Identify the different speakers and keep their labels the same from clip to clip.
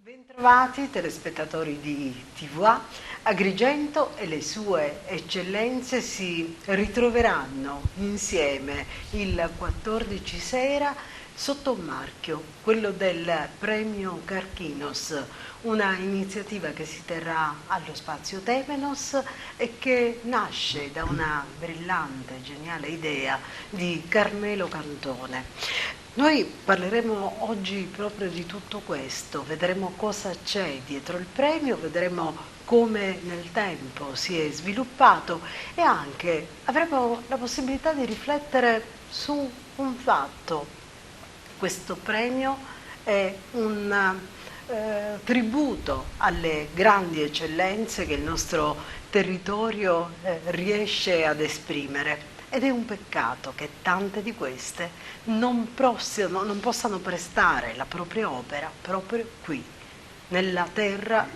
Speaker 1: Bentrovati telespettatori di TVA. Agrigento e le sue eccellenze si ritroveranno insieme il 14 sera sotto un marchio, quello del Premio Carchinos, una iniziativa che si terrà allo Spazio Temenos e che nasce da una brillante, geniale idea di Carmelo Cantone. Noi parleremo oggi proprio di tutto questo, vedremo cosa c'è dietro il premio, vedremo come nel tempo si è sviluppato e anche avremo la possibilità di riflettere su un fatto. Questo premio è un tributo alle grandi eccellenze che il nostro territorio riesce ad esprimere. Ed è un peccato che tante di queste non possano prestare la propria opera proprio qui, nella terra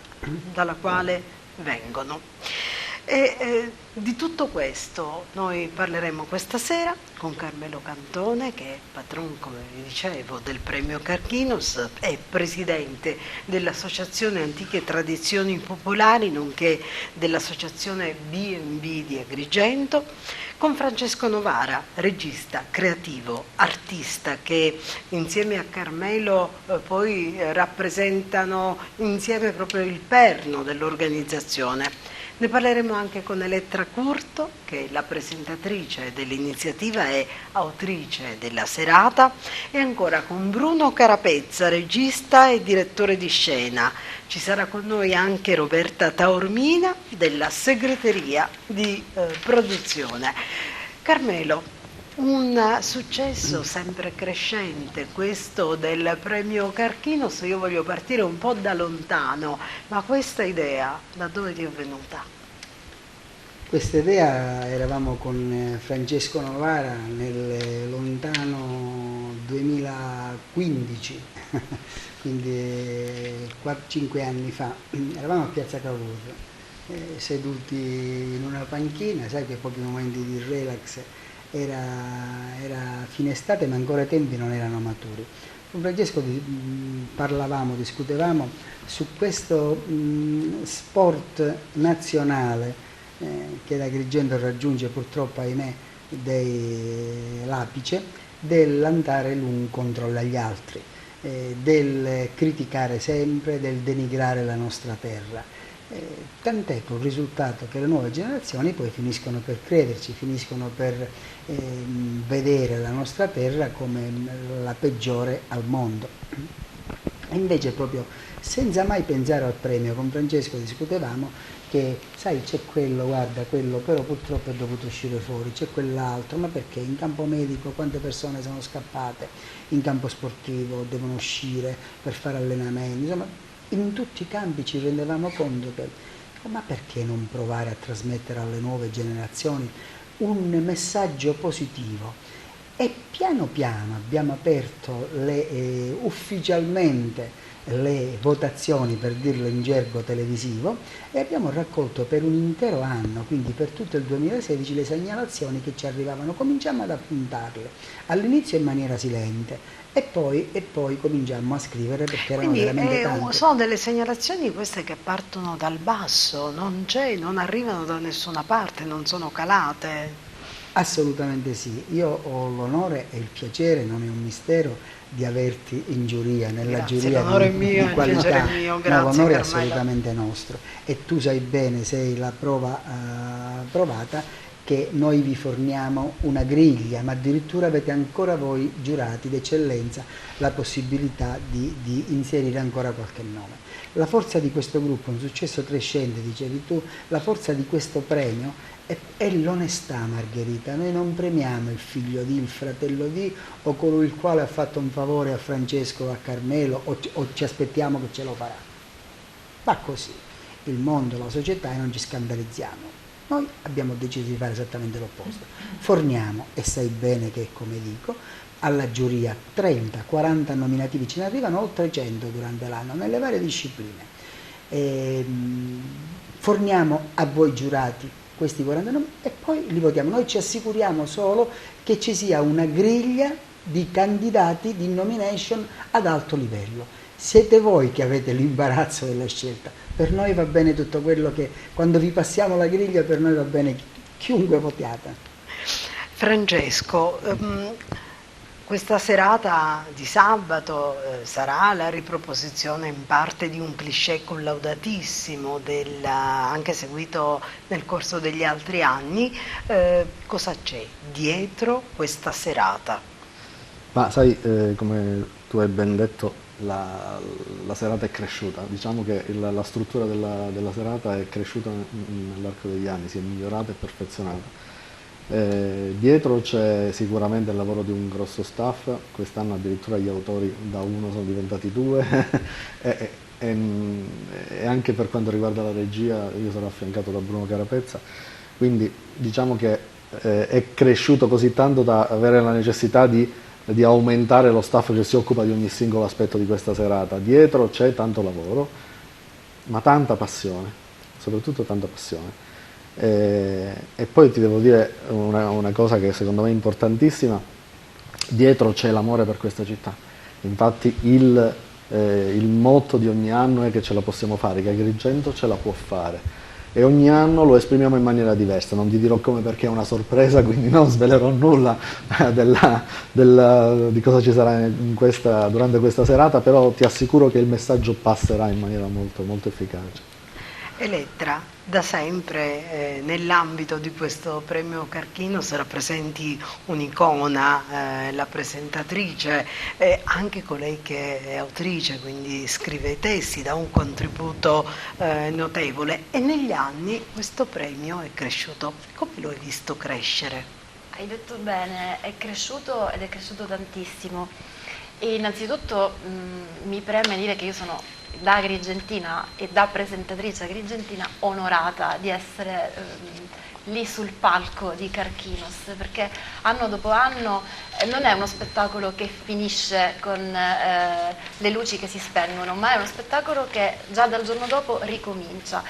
Speaker 1: dalla quale vengono. Di tutto questo noi parleremo questa sera con Carmelo Cantone, che è patron, come vi dicevo, del Premio Carchinos, è presidente dell'Associazione Antiche Tradizioni Popolari, nonché dell'Associazione B&B di Agrigento, con Francesco Novara, regista, creativo, artista, che insieme a Carmelo poi rappresentano insieme proprio il perno dell'organizzazione. Ne parleremo anche con Elettra Curto, che è la presentatrice dell'iniziativa e autrice della serata, e ancora con Bruno Carapezza, regista e direttore di scena. Ci sarà con noi anche Roberta Taormina della segreteria di produzione. Carmelo, un successo sempre crescente questo del Premio Carchinos. Io voglio partire un po' da lontano, ma questa idea da dove ti è venuta?
Speaker 2: Questa idea eravamo con Francesco Novara nel lontano 2015, quindi 5 anni fa. Eravamo a Piazza Cavour, seduti in una panchina, sai che proprio i momenti di relax, era fine estate ma ancora i tempi non erano maturi. Con Francesco parlavamo, discutevamo su questo sport nazionale che da Agrigento raggiunge purtroppo, ahimè, l'apice dell'andare l'un contro gli altri, del criticare sempre, del denigrare la nostra terra. Tant'è col risultato che le nuove generazioni poi finiscono per crederci, finiscono per vedere la nostra terra come la peggiore al mondo. E invece proprio senza mai pensare al premio, con Francesco discutevamo che, sai, c'è quello, guarda, quello, però purtroppo è dovuto uscire fuori, c'è quell'altro, ma perché? In campo medico quante persone sono scappate, in campo sportivo devono uscire per fare allenamenti, insomma, in tutti i campi ci rendevamo conto che, ma perché non provare a trasmettere alle nuove generazioni un messaggio positivo? E piano piano abbiamo aperto ufficialmente le votazioni, per dirlo in gergo televisivo, e abbiamo raccolto per un intero anno, quindi per tutto il 2016, le segnalazioni che ci arrivavano. Cominciamo ad appuntarle, all'inizio in maniera silente, e poi cominciamo a scrivere perché erano veramente tante.
Speaker 1: Sono delle segnalazioni queste che partono dal basso, non arrivano da nessuna parte, non sono calate.
Speaker 2: Assolutamente sì, io ho l'onore e il piacere, non è un mistero, di averti in giuria, nella
Speaker 1: Grazie,
Speaker 2: giuria
Speaker 1: l'onore è mio,
Speaker 2: di qualità.
Speaker 1: il piacere è mio, grazie.
Speaker 2: No, l'onore è
Speaker 1: Carmelo.
Speaker 2: assolutamente nostro, e tu sai bene, sei la prova provata, che noi vi forniamo una griglia, ma addirittura avete ancora voi, giurati d'eccellenza, la possibilità di inserire ancora qualche nome. La forza di questo gruppo, un successo crescente, dicevi tu, la forza di questo premio è l'onestà, Margherita. Noi non premiamo il figlio di, il fratello di, o colui il quale ha fatto un favore a Francesco o a Carmelo, o ci aspettiamo che ce lo farà. Va così il mondo, la società, e non ci scandalizziamo. Noi abbiamo deciso di fare esattamente l'opposto. Forniamo, e sai bene che, come dico, alla giuria 30-40 nominativi, ce ne arrivano oltre 100 durante l'anno, nelle varie discipline. Forniamo a voi giurati questi 40 nomi e poi li votiamo. Noi ci assicuriamo solo che ci sia una griglia di candidati di nomination ad alto livello. siete voi che avete l'imbarazzo della scelta. Per noi va bene tutto quello che, quando vi passiamo la griglia, per noi va bene chiunque votiate.
Speaker 1: Francesco, questa serata di sabato sarà la riproposizione in parte di un cliché collaudatissimo, anche seguito nel corso degli altri anni. Cosa c'è dietro questa serata?
Speaker 3: Ma sai, come tu hai ben detto, la serata è cresciuta. Diciamo che la struttura della serata è cresciuta nell'arco degli anni, si è migliorata e perfezionata. Dietro c'è sicuramente il lavoro di un grosso staff, quest'anno addirittura gli autori da uno sono diventati due e, e anche per quanto riguarda la regia io sarò affiancato da Bruno Carapezza, quindi diciamo che è cresciuto così tanto da avere la necessità di aumentare lo staff che si occupa di ogni singolo aspetto di questa serata. Dietro c'è tanto lavoro, ma tanta passione, soprattutto tanta passione. E poi ti devo dire una cosa che secondo me è importantissima: dietro c'è l'amore per questa città. Infatti il motto di ogni anno è che ce la possiamo fare, che Agrigento ce la può fare, e ogni anno lo esprimiamo in maniera diversa. Non ti dirò come, perché è una sorpresa, quindi non svelerò nulla di cosa ci sarà durante questa serata, però ti assicuro che il messaggio passerà in maniera molto, molto efficace.
Speaker 1: Elettra, da sempre nell'ambito di questo premio Carchinos rappresenti un'icona, la presentatrice, anche colei che è autrice, quindi scrive i testi, dà un contributo notevole, e negli anni questo premio è cresciuto. Come lo hai visto crescere?
Speaker 4: Hai detto bene, è cresciuto ed è cresciuto tantissimo. E innanzitutto mi preme dire che io sono da agrigentina e da presentatrice agrigentina onorata di essere lì sul palco di Carchinos, perché anno dopo anno non è uno spettacolo che finisce con le luci che si spengono, ma è uno spettacolo che già dal giorno dopo ricomincia.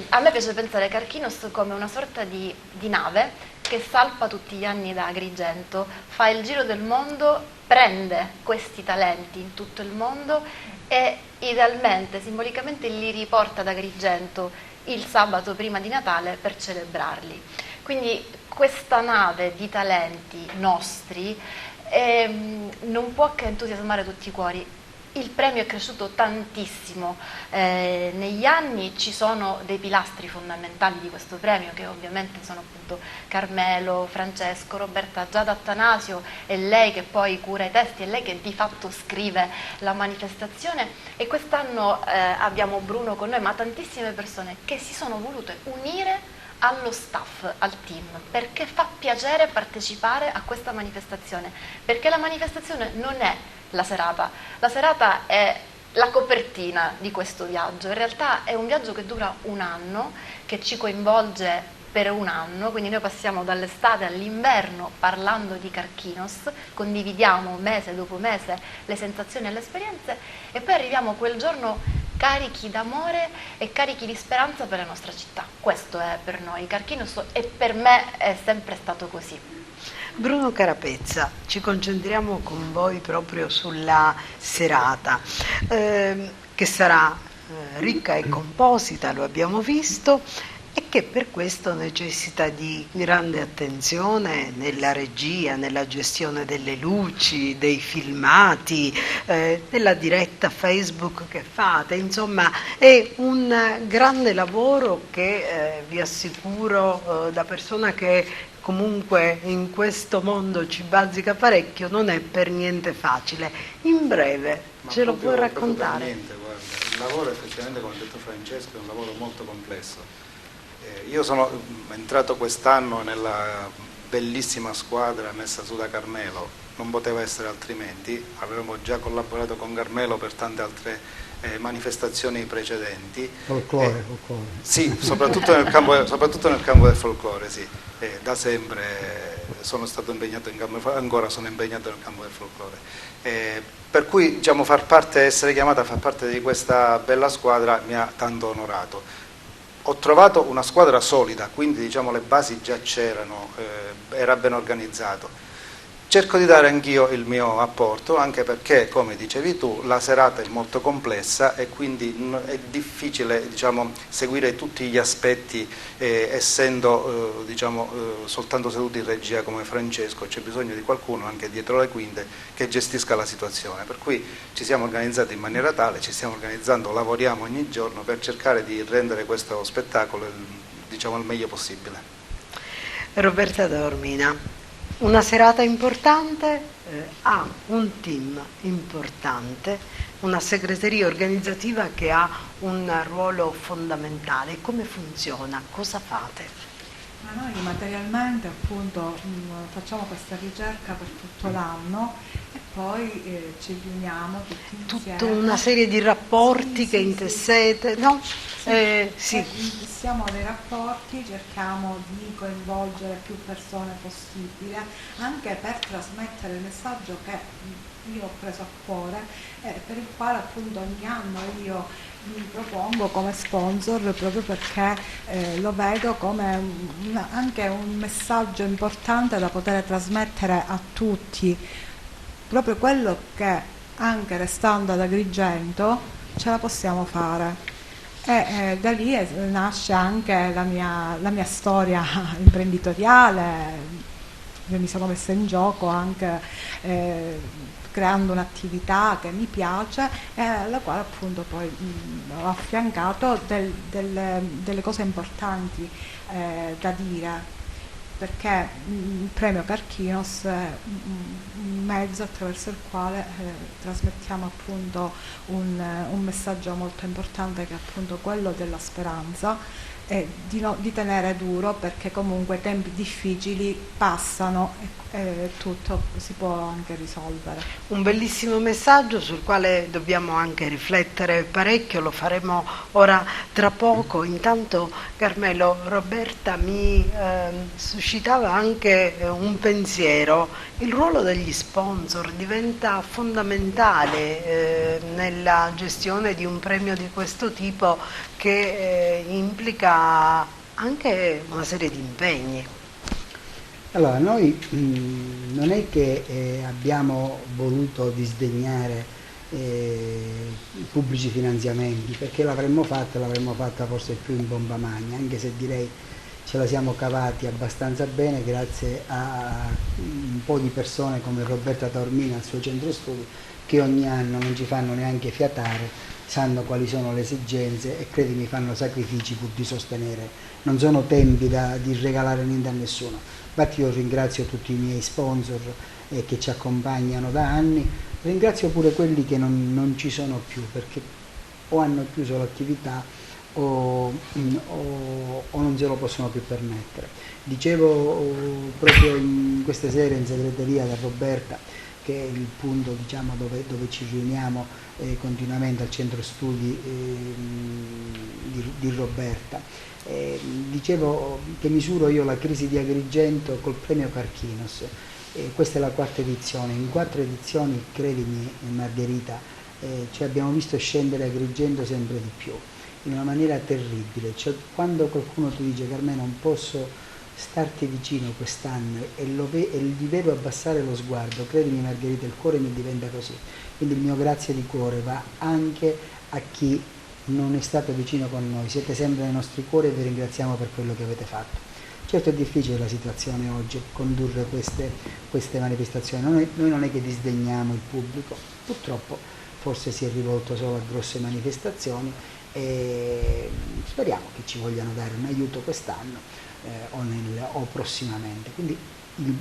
Speaker 4: A me piace pensare Carchinos come una sorta di nave che salpa tutti gli anni da Agrigento, fa il giro del mondo, prende questi talenti in tutto il mondo e idealmente, simbolicamente li riporta ad Agrigento il sabato prima di Natale per celebrarli. Quindi questa nave di talenti nostri non può che entusiasmare tutti i cuori. Il premio è cresciuto tantissimo, negli anni ci sono dei pilastri fondamentali di questo premio, che ovviamente sono appunto Carmelo, Francesco, Roberta Giada Attanasio, è lei che poi cura i testi, è lei che di fatto scrive la manifestazione, e quest'anno abbiamo Bruno con noi, ma tantissime persone che si sono volute unire allo staff, al team, perché fa piacere partecipare a questa manifestazione, perché la manifestazione non è la serata è la copertina di questo viaggio. In realtà è un viaggio che dura un anno, che ci coinvolge per un anno, quindi noi passiamo dall'estate all'inverno parlando di Carchinos, condividiamo mese dopo mese le sensazioni e le esperienze, e poi arriviamo a quel giorno carichi d'amore e carichi di speranza per la nostra città. Questo è per noi Carchinos, e per me è sempre stato così.
Speaker 1: Bruno Carapezza, ci concentriamo con voi proprio sulla serata, che sarà ricca e composita, lo abbiamo visto, e che per questo necessita di grande attenzione nella regia, nella gestione delle luci, dei filmati, della diretta Facebook che fate. Insomma, è un grande lavoro che vi assicuro, da persona che comunque in questo mondo ci bazzica parecchio, non è per niente facile. In breve, ce lo puoi raccontare?
Speaker 5: Per niente, guarda. Il lavoro effettivamente, come ha detto Francesco, è un lavoro molto complesso. Io sono entrato quest'anno nella bellissima squadra messa su da Carmelo, non poteva essere altrimenti, avevamo già collaborato con Carmelo per tante altre manifestazioni precedenti.
Speaker 2: Folklore.
Speaker 5: Sì, soprattutto nel campo del folklore, sì. Da sempre sono stato impegnato ancora sono impegnato nel campo del folklore. Per cui diciamo, essere chiamato a far parte di questa bella squadra mi ha tanto onorato. Ho trovato una squadra solida, quindi diciamo, le basi già c'erano, era ben organizzato. Cerco di dare anch'io il mio apporto, anche perché, come dicevi tu, la serata è molto complessa e quindi è difficile, diciamo, seguire tutti gli aspetti, essendo soltanto seduti in regia come Francesco. C'è bisogno di qualcuno anche dietro le quinte che gestisca la situazione, per cui ci siamo organizzati in maniera tale, ci stiamo organizzando, lavoriamo ogni giorno per cercare di rendere questo spettacolo, diciamo, il meglio possibile.
Speaker 1: Roberta Taormina, una serata importante, ha un team importante, una segreteria organizzativa che ha un ruolo fondamentale. Come funziona? Cosa fate?
Speaker 6: Ma noi materialmente appunto facciamo questa ricerca per tutto l'anno e poi ci riuniamo tutti insieme.
Speaker 1: Tutta una serie di rapporti che intessete, no?
Speaker 6: Sì. Siamo dei rapporti, cerchiamo di coinvolgere più persone possibile, anche per trasmettere il messaggio che io ho preso a cuore, per il quale appunto ogni anno io mi propongo come sponsor, proprio perché lo vedo come anche un messaggio importante da poter trasmettere a tutti, proprio quello che anche restando ad Agrigento ce la possiamo fare. E da lì nasce anche la mia storia imprenditoriale. Io mi sono messa in gioco anche creando un'attività che mi piace e alla quale appunto poi ho affiancato delle cose importanti da dire, perché il premio Carchinos è un mezzo attraverso il quale trasmettiamo appunto un messaggio molto importante, che è appunto quello della speranza e di tenere duro, perché comunque tempi difficili passano e tutto si può anche risolvere.
Speaker 1: Un bellissimo messaggio sul quale dobbiamo anche riflettere parecchio, lo faremo ora tra poco. Intanto Carmelo, Roberta mi suscitava anche un pensiero. Il ruolo degli sponsor diventa fondamentale nella gestione di un premio di questo tipo, che implica anche una serie di impegni.
Speaker 2: Allora, noi non è che abbiamo voluto disdegnare i pubblici finanziamenti, perché l'avremmo fatta forse più in pompa magna, anche se direi ce la siamo cavati abbastanza bene grazie a un po' di persone come Roberta Taormina al suo centro studi, che ogni anno non ci fanno neanche fiatare, sanno quali sono le esigenze e credimi fanno sacrifici pur di sostenere. Non sono tempi di regalare niente a nessuno. Infatti io ringrazio tutti i miei sponsor che ci accompagnano da anni, ringrazio pure quelli che non ci sono più, perché o hanno chiuso l'attività o non se lo possono più permettere. Dicevo proprio in queste sere in segreteria da Roberta, che è il punto, diciamo, dove ci riuniamo continuamente al centro studi di Roberta. Dicevo che misuro io la crisi di Agrigento col premio Carchinos. Questa è la 4ª edizione. In 4 edizioni, credimi Margherita, ci abbiamo visto scendere Agrigento sempre di più, in una maniera terribile. Cioè, quando qualcuno ti dice: Carmelo, non posso starti vicino quest'anno e gli vedo abbassare lo sguardo, credimi Margherita, il cuore mi diventa così. Quindi il mio grazie di cuore va anche a chi non è stato vicino con noi. Siete sempre nei nostri cuori e vi ringraziamo per quello che avete fatto. Certo è difficile la situazione oggi, condurre queste manifestazioni. Noi non è che disdegniamo il pubblico, purtroppo forse si è rivolto solo a grosse manifestazioni e speriamo che ci vogliano dare un aiuto quest'anno o prossimamente. Quindi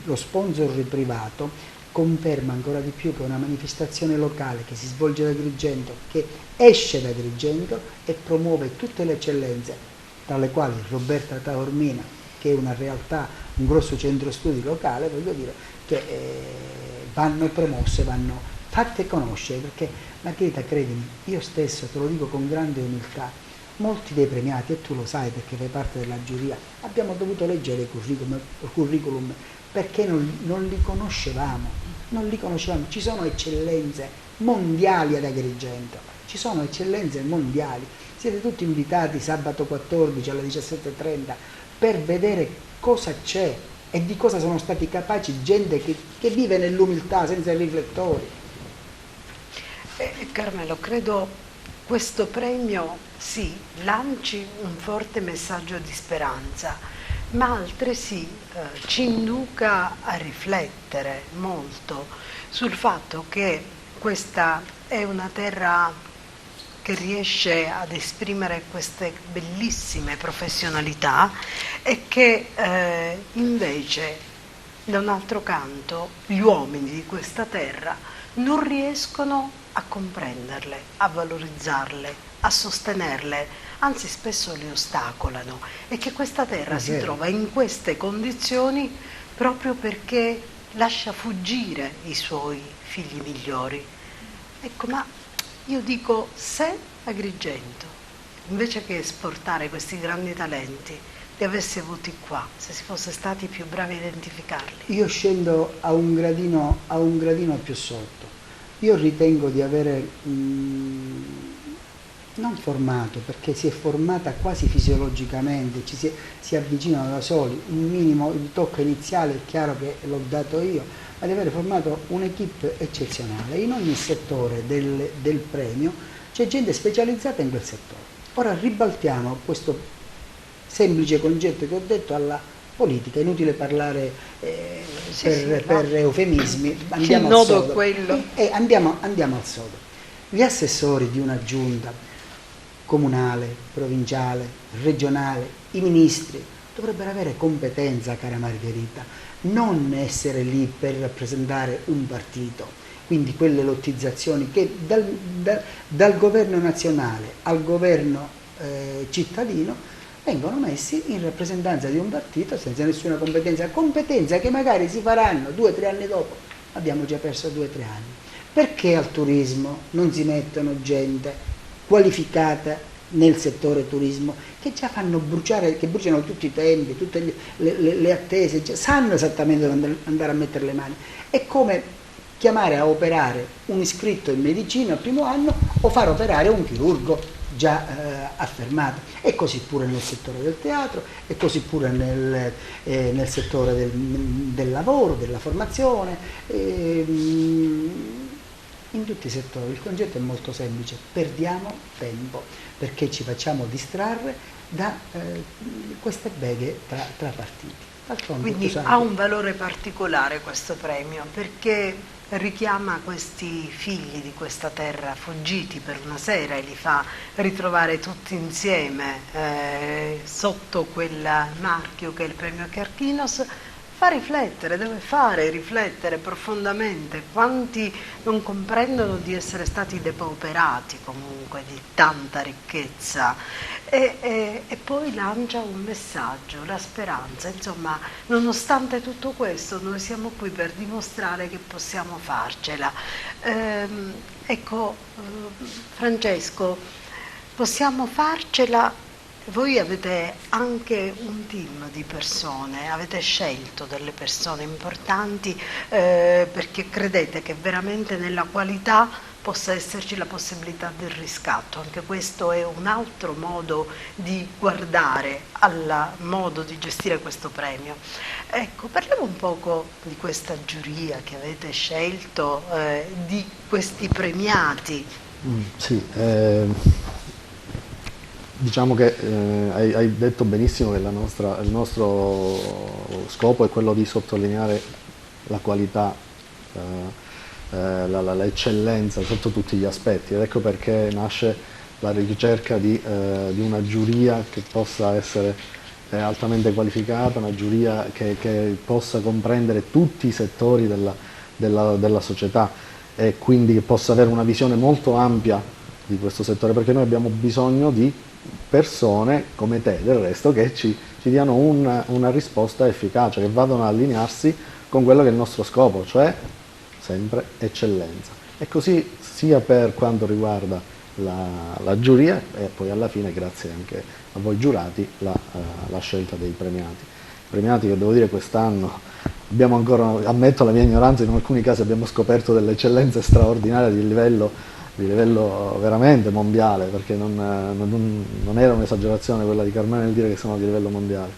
Speaker 2: lo sponsor privato conferma ancora di più che una manifestazione locale che si svolge ad Agrigento, che esce da Agrigento e promuove tutte le eccellenze, tra le quali Roberta Taormina, che è una realtà, un grosso centro studi locale, voglio dire, che vanno promosse, vanno fatte conoscere, perché Margherita, credimi, io stesso te lo dico con grande umiltà, molti dei premiati, e tu lo sai perché fai parte della giuria, abbiamo dovuto leggere il curriculum perché non li conoscevamo, ci sono eccellenze mondiali ad Agrigento, ci sono eccellenze mondiali, siete tutti invitati sabato 14 alle 17:30 per vedere cosa c'è e di cosa sono stati capaci gente che vive nell'umiltà, senza riflettori.
Speaker 1: Carmelo, credo questo premio sì, lanci un forte messaggio di speranza, ma altresì ci induca a riflettere molto sul fatto che questa è una terra che riesce ad esprimere queste bellissime professionalità e che invece, da un altro canto, gli uomini di questa terra non riescono a comprenderle, a valorizzarle, a sostenerle, anzi spesso le ostacolano, e che questa terra si trova in queste condizioni proprio perché lascia fuggire i suoi figli migliori. Ecco, ma io dico, se Agrigento, invece che esportare questi grandi talenti, li avesse avuti qua, se si fosse stati più bravi a identificarli.
Speaker 2: Io scendo a un gradino più sotto. Io ritengo di avere non formato, perché si è formata quasi fisiologicamente, si avvicinano da soli, un minimo, il tocco iniziale è chiaro che l'ho dato io, ma di avere formato un'equipe eccezionale. In ogni settore del premio c'è gente specializzata in quel settore. Ora ribaltiamo questo semplice concetto che ho detto alla politica, è inutile parlare per eufemismi, andiamo al sodo. È quello. Andiamo al sodo. Gli assessori di una giunta comunale, provinciale, regionale, i ministri dovrebbero avere competenza, cara Margherita, non essere lì per rappresentare un partito, quindi quelle lottizzazioni che dal governo nazionale al governo cittadino vengono messi in rappresentanza di un partito senza nessuna competenza che magari si faranno 2 o 3 anni dopo. Abbiamo già perso 2 o 3 anni. Perché al turismo non si mettono gente qualificata nel settore turismo, che già fanno bruciare, che bruciano tutti i tempi, tutte le attese, sanno esattamente dove andare a mettere le mani? È come chiamare a operare un iscritto in medicina al primo anno o far operare un chirurgo già affermato. E così pure nel settore del teatro, e così pure nel settore del lavoro, della formazione, in tutti i settori. Il concetto è molto semplice: perdiamo tempo perché ci facciamo distrarre da queste beghe tra partiti.
Speaker 1: Quindi ha un valore particolare questo premio, perché richiama questi figli di questa terra fuggiti per una sera e li fa ritrovare tutti insieme sotto quel marchio che è il premio Charkinos. Fa riflettere, deve fare riflettere profondamente. Quanti non comprendono di essere stati depauperati comunque di tanta ricchezza, e poi lancia un messaggio, la speranza. Insomma, nonostante tutto questo noi siamo qui per dimostrare che possiamo farcela. Francesco, possiamo farcela. Voi avete anche un team di persone, avete scelto delle persone importanti perché credete che veramente nella qualità possa esserci la possibilità del riscatto. Anche questo è un altro modo di guardare al modo di gestire questo premio. Ecco, parliamo un poco di questa giuria che avete scelto, di questi premiati.
Speaker 3: Diciamo che hai detto benissimo che il nostro scopo è quello di sottolineare la qualità, l'eccellenza sotto tutti gli aspetti, ed ecco perché nasce la ricerca di una giuria che possa essere altamente qualificata, una giuria che possa comprendere tutti i settori della società e quindi che possa avere una visione molto ampia di questo settore, perché noi abbiamo bisogno di persone come te, del resto, che ci diano una risposta efficace, che vadano a allinearsi con quello che è il nostro scopo, cioè sempre eccellenza. E così sia per quanto riguarda la giuria e poi alla fine, grazie anche a voi giurati, la scelta dei premiati. Premiati che devo dire quest'anno abbiamo ancora, ammetto la mia ignoranza, in alcuni casi abbiamo scoperto delle eccellenze straordinarie di livello veramente mondiale, perché non era un'esagerazione quella di Carmelo nel dire che siamo di livello mondiale.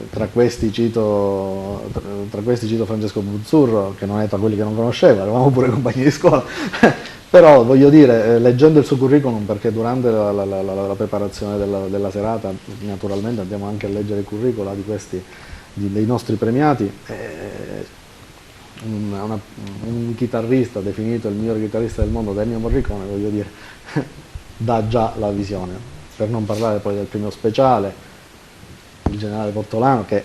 Speaker 3: tra questi cito Francesco Buzzurro, che non è tra quelli che non conoscevo, eravamo pure compagni di scuola, però voglio dire, leggendo il suo curriculum, perché durante la preparazione della serata naturalmente andiamo anche a leggere il curricula dei nostri premiati, un chitarrista definito il miglior chitarrista del mondo, Ennio Morricone, voglio dire, dà già la visione, per non parlare poi del premio speciale, il generale Portolano, che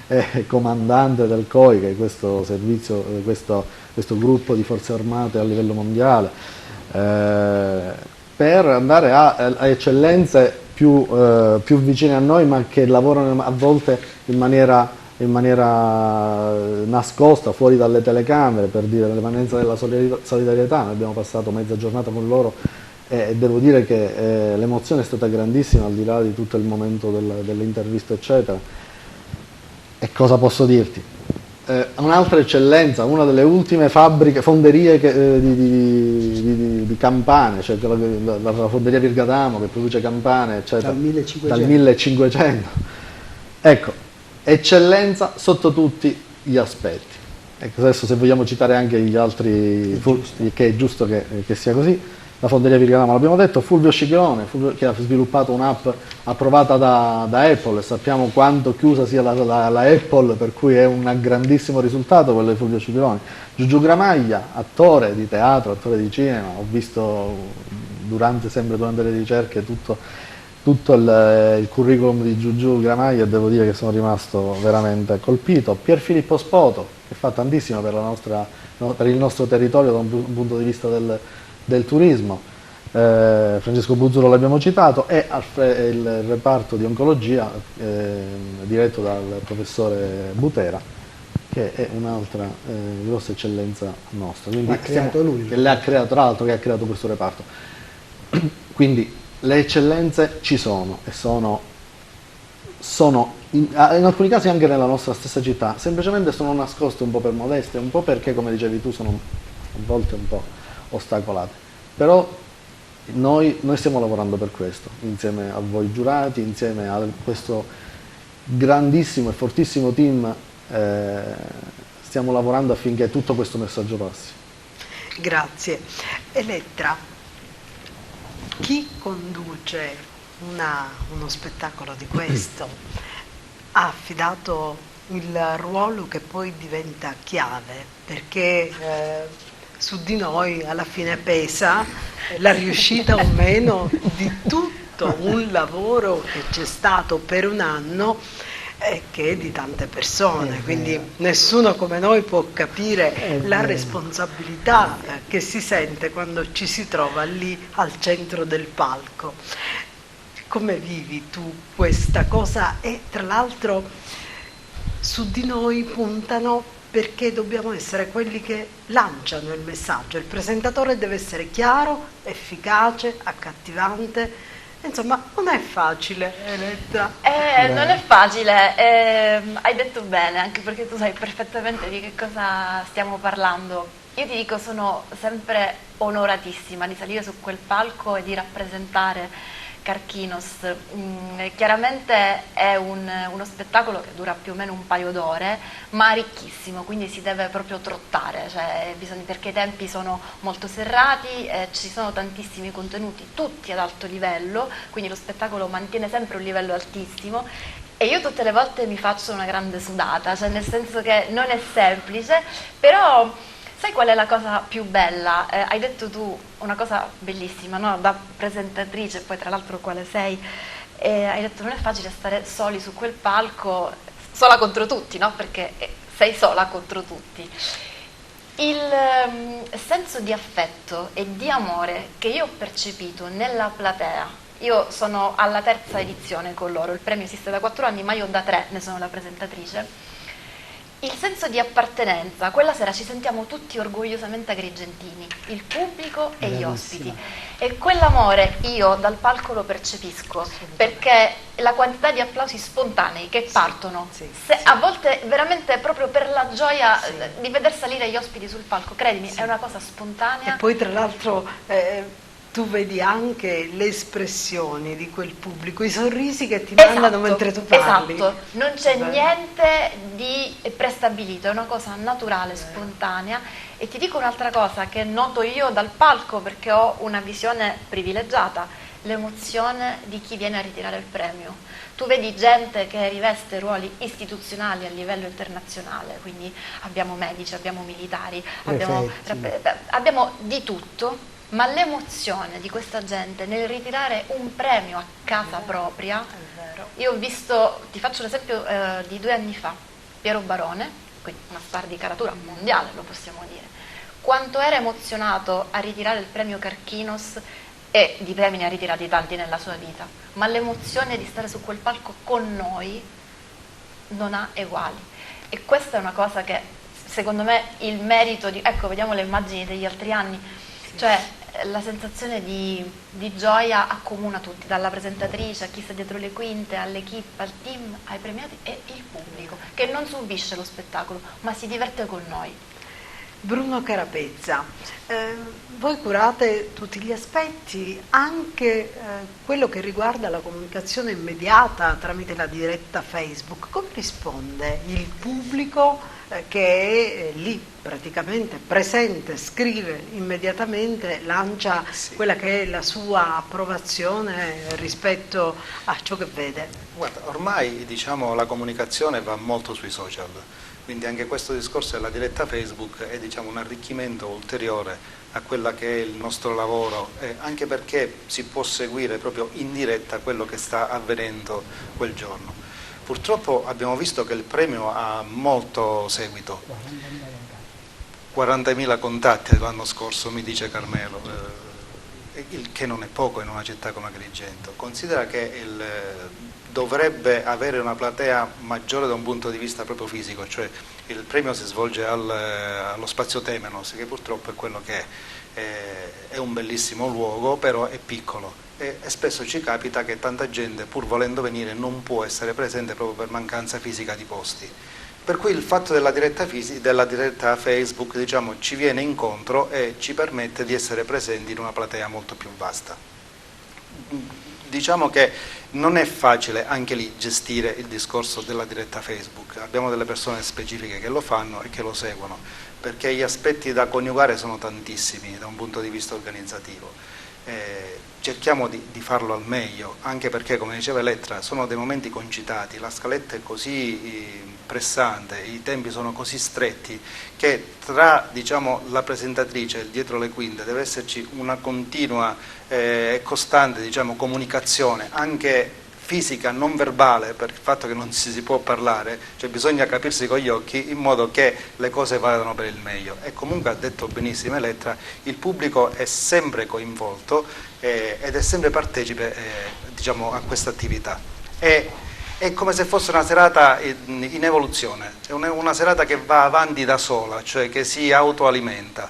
Speaker 3: è comandante del COI, che è questo servizio, questo gruppo di forze armate a livello mondiale, per andare a eccellenze più vicine a noi, ma che lavorano a volte in maniera nascosta, fuori dalle telecamere, per dire l'emanenza della solidarietà. Noi abbiamo passato mezza giornata con loro e devo dire che l'emozione è stata grandissima, al di là di tutto il momento dell'intervista eccetera. E cosa posso dirti? Un'altra eccellenza, una delle ultime fonderie di campane, cioè la fonderia Virgadamo che produce campane eccetera, dal 1500. Ecco, eccellenza sotto tutti gli aspetti. Ecco, adesso se vogliamo citare anche gli altri, che è giusto che sia così, la fonderia Virgadamo l'abbiamo detto, Fulvio Sciclone, che ha sviluppato un'app approvata da Apple, e sappiamo quanto chiusa sia la Apple, per cui è un grandissimo risultato quello di Fulvio Sciclone. Giugiù Gramaglia, attore di teatro, attore di cinema, ho visto sempre durante le ricerche tutto il curriculum di Giugiù Gramaglia, e devo dire che sono rimasto veramente colpito. Pier Filippo Spoto, che fa tantissimo per il nostro territorio da un punto di vista del turismo, Francesco Buzzuro l'abbiamo citato, e il reparto di oncologia diretto dal professore Butera, che è un'altra grossa eccellenza nostra. Quindi tra l'altro che ha creato questo reparto. Quindi le eccellenze ci sono, e sono in alcuni casi anche nella nostra stessa città, semplicemente sono nascoste un po' per modestia, un po' perché, come dicevi tu, sono a volte un po' ostacolate. Però noi stiamo lavorando per questo, insieme a voi giurati, insieme a questo grandissimo e fortissimo team, stiamo lavorando affinché tutto questo messaggio passi.
Speaker 1: Grazie. Elettra, chi conduce uno spettacolo di questo ha affidato il ruolo che poi diventa chiave, perché su di noi alla fine pesa la riuscita o meno di tutto un lavoro che c'è stato per un anno e che è di tante persone, quindi nessuno come noi può capire la responsabilità che si sente quando ci si trova lì al centro del palco. Come vivi tu questa cosa? E tra l'altro su di noi puntano perché dobbiamo essere quelli che lanciano il messaggio. Il presentatore deve essere chiaro, efficace, accattivante. Insomma, non è facile, Elettra.
Speaker 4: Non è facile, hai detto bene, anche perché tu sai perfettamente di che cosa stiamo parlando. Io ti dico, sono sempre onoratissima di salire su quel palco e di rappresentare Carchinos. Chiaramente è uno spettacolo che dura più o meno un paio d'ore, ma ricchissimo, quindi si deve proprio trottare, perché i tempi sono molto serrati, ci sono tantissimi contenuti, tutti ad alto livello, quindi lo spettacolo mantiene sempre un livello altissimo. E io tutte le volte mi faccio una grande sudata, nel senso che non è semplice, però sai qual è la cosa più bella? Hai detto tu una cosa bellissima, no? Da presentatrice, poi tra l'altro quale sei, hai detto non è facile stare soli su quel palco, sola contro tutti, no? Perché sei sola contro tutti. Il senso di affetto e di amore che io ho percepito nella platea, io sono alla 3ª edizione con loro, il premio esiste da 4 anni, ma io da 3 ne sono la presentatrice. Il senso di appartenenza, quella sera ci sentiamo tutti orgogliosamente agrigentini, il pubblico e gli ospiti, e quell'amore io dal palco lo percepisco, perché la quantità di applausi spontanei che partono, a volte veramente proprio per la gioia di veder salire gli ospiti sul palco, credimi, è una cosa spontanea.
Speaker 1: E poi tra l'altro tu vedi anche le espressioni di quel pubblico, i sorrisi che ti mandano mentre tu parli.
Speaker 4: Esatto, non c'è niente di prestabilito, è una cosa naturale, spontanea. E ti dico un'altra cosa che noto io dal palco, perché ho una visione privilegiata: l'emozione di chi viene a ritirare il premio. Tu vedi gente che riveste ruoli istituzionali a livello internazionale, quindi abbiamo medici, abbiamo militari, abbiamo di tutto. Ma l'emozione di questa gente nel ritirare un premio a casa propria, io ho visto, ti faccio l'esempio di 2 anni fa, Piero Barone, quindi una star di caratura mondiale, lo possiamo dire, quanto era emozionato a ritirare il premio Carchinos, e di premi ne ha ritirati tanti nella sua vita, ma l'emozione di stare su quel palco con noi non ha eguali. E questa è una cosa che, secondo me, il merito di, ecco, vediamo le immagini degli altri anni, cioè la sensazione di gioia accomuna tutti, dalla presentatrice a chi sta dietro le quinte, all'equipe, al team, ai premiati e il pubblico, che non subisce lo spettacolo ma si diverte con noi.
Speaker 1: Bruno Carapezza, voi curate tutti gli aspetti, anche quello che riguarda la comunicazione immediata tramite la diretta Facebook. Come risponde il pubblico che è lì praticamente presente, scrive immediatamente, lancia quella che è la sua approvazione rispetto a ciò che vede?
Speaker 5: Guarda, ormai diciamo la comunicazione va molto sui social. Quindi anche questo discorso della diretta Facebook è diciamo, un arricchimento ulteriore a quella che è il nostro lavoro, anche perché si può seguire proprio in diretta quello che sta avvenendo quel giorno. Purtroppo abbiamo visto che il premio ha molto seguito, 40.000 contatti l'anno scorso, mi dice Carmelo, il che non è poco in una città come Agrigento. Considera che dovrebbe avere una platea maggiore da un punto di vista proprio fisico, cioè il premio si svolge allo Spazio Temenos, che purtroppo è quello che è un bellissimo luogo, però è piccolo e spesso ci capita che tanta gente, pur volendo venire, non può essere presente proprio per mancanza fisica di posti. Per cui il fatto della diretta Facebook diciamo, ci viene incontro e ci permette di essere presenti in una platea molto più vasta. Diciamo che non è facile anche lì gestire il discorso della diretta Facebook, abbiamo delle persone specifiche che lo fanno e che lo seguono, perché gli aspetti da coniugare sono tantissimi da un punto di vista organizzativo. Cerchiamo di farlo al meglio, anche perché, come diceva Elettra, sono dei momenti concitati, la scaletta è così pressante, i tempi sono così stretti che tra diciamo, la presentatrice e dietro le quinte deve esserci una continua e costante diciamo, comunicazione, anche fisica, non verbale, per il fatto che non si può parlare, cioè bisogna capirsi con gli occhi in modo che le cose vadano per il meglio. E comunque ha detto benissimo Elettra, il pubblico è sempre coinvolto ed è sempre partecipe diciamo, a questa attività. È come se fosse una serata in evoluzione, è una serata che va avanti da sola, cioè che si autoalimenta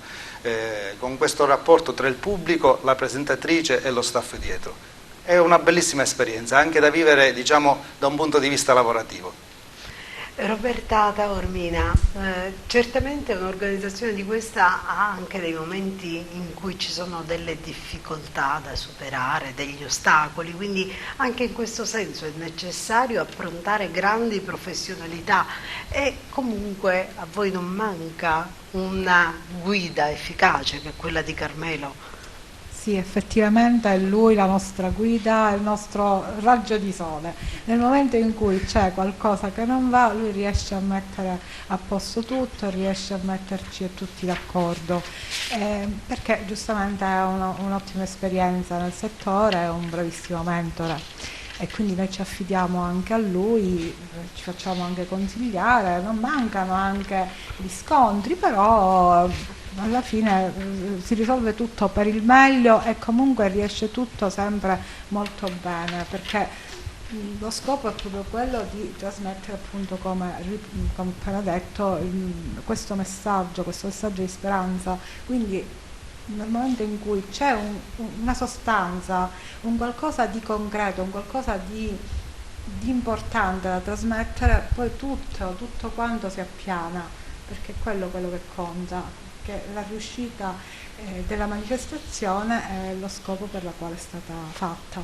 Speaker 5: con questo rapporto tra il pubblico, la presentatrice e lo staff dietro. È una bellissima esperienza, anche da vivere diciamo, da un punto di vista lavorativo.
Speaker 1: Roberta Taormina, certamente un'organizzazione di questa ha anche dei momenti in cui ci sono delle difficoltà da superare, degli ostacoli, quindi anche in questo senso è necessario approntare grandi professionalità e comunque a voi non manca una guida efficace che è quella di Carmelo.
Speaker 6: Sì, effettivamente è lui la nostra guida, il nostro raggio di sole. Nel momento in cui c'è qualcosa che non va, lui riesce a mettere a posto tutto, riesce a metterci tutti d'accordo, perché giustamente ha un'ottima esperienza nel settore, è un bravissimo mentore. E quindi noi ci affidiamo anche a lui, ci facciamo anche consigliare, non mancano anche gli scontri, però alla fine si risolve tutto per il meglio e comunque riesce tutto sempre molto bene, perché lo scopo è proprio quello di trasmettere appunto come appena detto questo messaggio di speranza. Quindi nel momento in cui c'è una sostanza, un qualcosa di concreto, un qualcosa di importante da trasmettere, poi tutto quanto si appiana, perché è quello che conta, che la riuscita della manifestazione è lo scopo per la quale è stata fatta.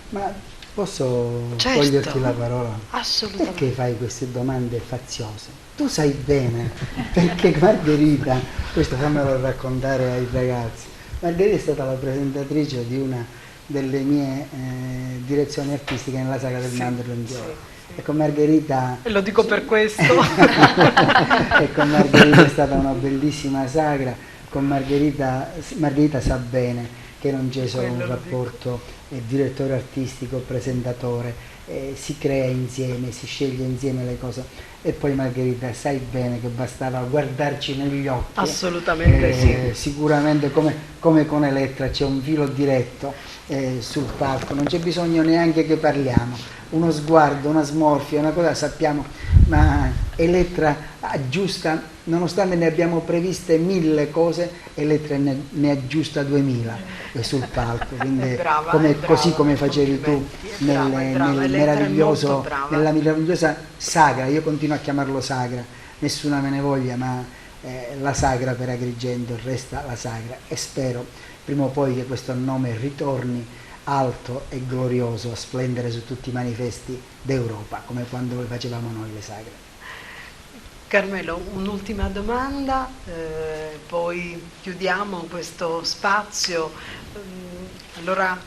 Speaker 2: Ma posso
Speaker 1: Certo,
Speaker 2: toglierti la parola?
Speaker 1: assolutamente.
Speaker 2: Perché fai queste domande faziose? Tu sai bene, perché Margherita, questo fammelo raccontare ai ragazzi, Margherita è stata la presentatrice di una delle mie direzioni artistiche nella saga del Mandorlo in Fiore. E con Margherita...
Speaker 1: E lo dico per questo.
Speaker 2: e con Margherita è stata una bellissima sagra. Con Margherita sa bene che non c'è solo un rapporto direttore artistico, presentatore, si crea insieme, si sceglie insieme le cose. E poi Margherita, sai bene che bastava guardarci negli occhi.
Speaker 1: Assolutamente sì.
Speaker 2: Sicuramente come con Elettra c'è un filo diretto sul palco, non c'è bisogno neanche che parliamo. Uno sguardo, una smorfia, una cosa sappiamo, ma Elettra aggiusta, nonostante ne abbiamo previste 1000 cose, Elettra ne aggiusta 2000 sul palco, quindi così come facevi tu nella meravigliosa sagra, io continuo a chiamarlo sagra, nessuna me ne voglia, ma la sagra per Agrigento resta la sagra e spero prima o poi che questo nome ritorni alto e glorioso a splendere su tutti i manifesti d'Europa, come quando lo facevamo noi le sagre.
Speaker 1: Carmelo, un'ultima domanda, poi chiudiamo questo spazio. Allora,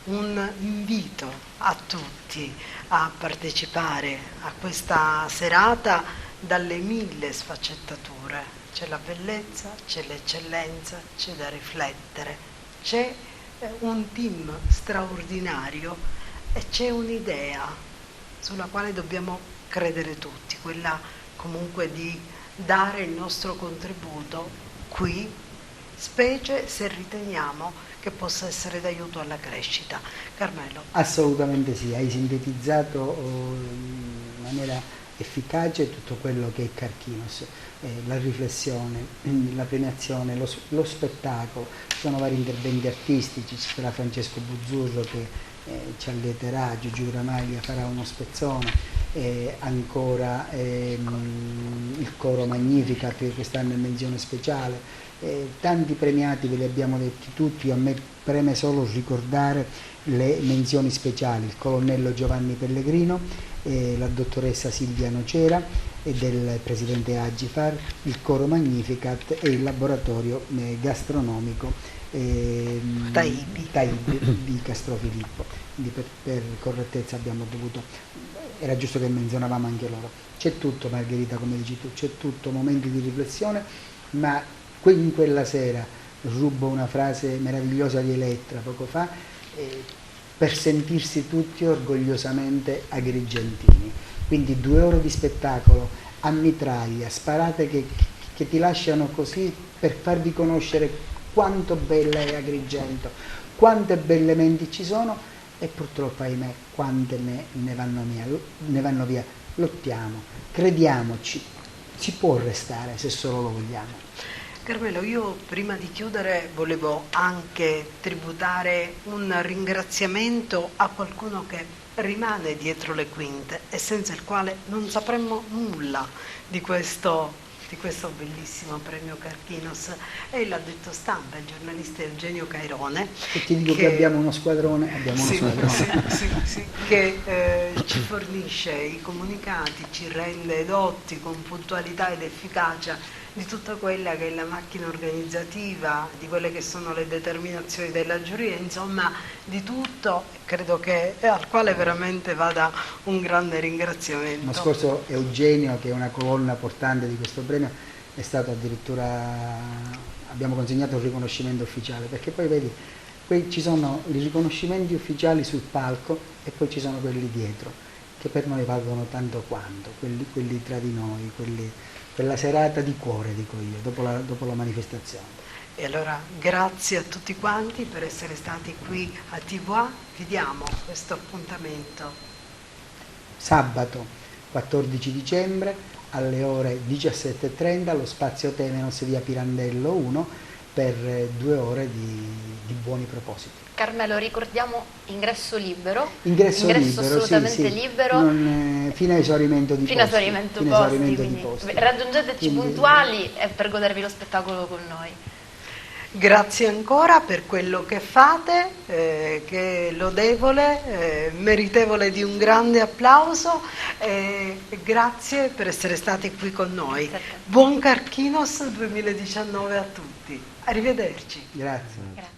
Speaker 1: un invito a tutti a partecipare a questa serata dalle 1000 sfaccettature. C'è la bellezza, c'è l'eccellenza, c'è da riflettere, c'è un team straordinario e c'è un'idea sulla quale dobbiamo credere tutti, quella comunque di dare il nostro contributo qui, specie se riteniamo che possa essere d'aiuto alla crescita. Carmelo.
Speaker 2: Assolutamente sì, hai sintetizzato in maniera efficace tutto quello che è Carchinos, la riflessione, la premiazione, lo spettacolo, ci sono vari interventi artistici, ci sarà Francesco Buzzurro che ci allieterà, Giugiu Gramaglia farà uno spezzone, ancora il coro Magnificat che quest'anno è menzione speciale, tanti premiati ve li abbiamo detti tutti, a me preme solo ricordare le menzioni speciali, il colonnello Giovanni Pellegrino, la dottoressa Silvia Nocera e del presidente Agifar, il coro Magnificat e il laboratorio gastronomico Taibi di Castrofilippo. Quindi per correttezza abbiamo dovuto, era giusto che menzionavamo anche loro. C'è tutto, Margherita, come dici tu, c'è tutto, momenti di riflessione, ma in quella sera, rubo una frase meravigliosa di Elettra poco fa, per sentirsi tutti orgogliosamente agrigentini. Quindi 2 ore di spettacolo a mitraglia, sparate che ti lasciano così per farvi conoscere quanto bella è Agrigento, quante belle menti ci sono e purtroppo, ahimè, quante ne vanno via. Lottiamo, crediamoci, si può restare se solo lo vogliamo.
Speaker 1: Carmelo, io prima di chiudere volevo anche tributare un ringraziamento a qualcuno che rimane dietro le quinte e senza il quale non sapremmo nulla di questo bellissimo premio Carchinos, è l'addetto stampa, il giornalista Eugenio Cairone.
Speaker 2: E ti dico che abbiamo uno squadrone,
Speaker 1: che ci fornisce i comunicati, ci rende edotti con puntualità ed efficacia di tutta quella che è la macchina organizzativa, di quelle che sono le determinazioni della giuria, insomma di tutto, credo che al quale veramente vada un grande ringraziamento.
Speaker 2: L'anno scorso Eugenio, che è una colonna portante di questo premio, è stato addirittura, abbiamo consegnato un riconoscimento ufficiale, perché poi vedi, ci sono i riconoscimenti ufficiali sul palco e poi ci sono quelli dietro, che per noi valgono tanto quanto, quelli tra di noi, quella serata di cuore, dico io, dopo la manifestazione.
Speaker 1: E allora grazie a tutti quanti per essere stati qui a TVA, vi diamo questo appuntamento.
Speaker 2: Sabato 14 dicembre alle ore 17:30 allo spazio Temenos via Pirandello 1 per 2 ore di buoni propositi.
Speaker 4: Carmelo, ricordiamo ingresso libero,
Speaker 2: ingresso
Speaker 4: assolutamente libero,
Speaker 2: fino a esaurimento di
Speaker 4: fino
Speaker 2: posti.
Speaker 4: Raggiungeteci puntuali e per godervi lo spettacolo con noi.
Speaker 1: Grazie ancora per quello che fate, che è lodevole, meritevole di un grande applauso, grazie per essere stati qui con noi. Buon Carchinos 2019 a tutti, arrivederci.
Speaker 2: Grazie.
Speaker 4: Grazie.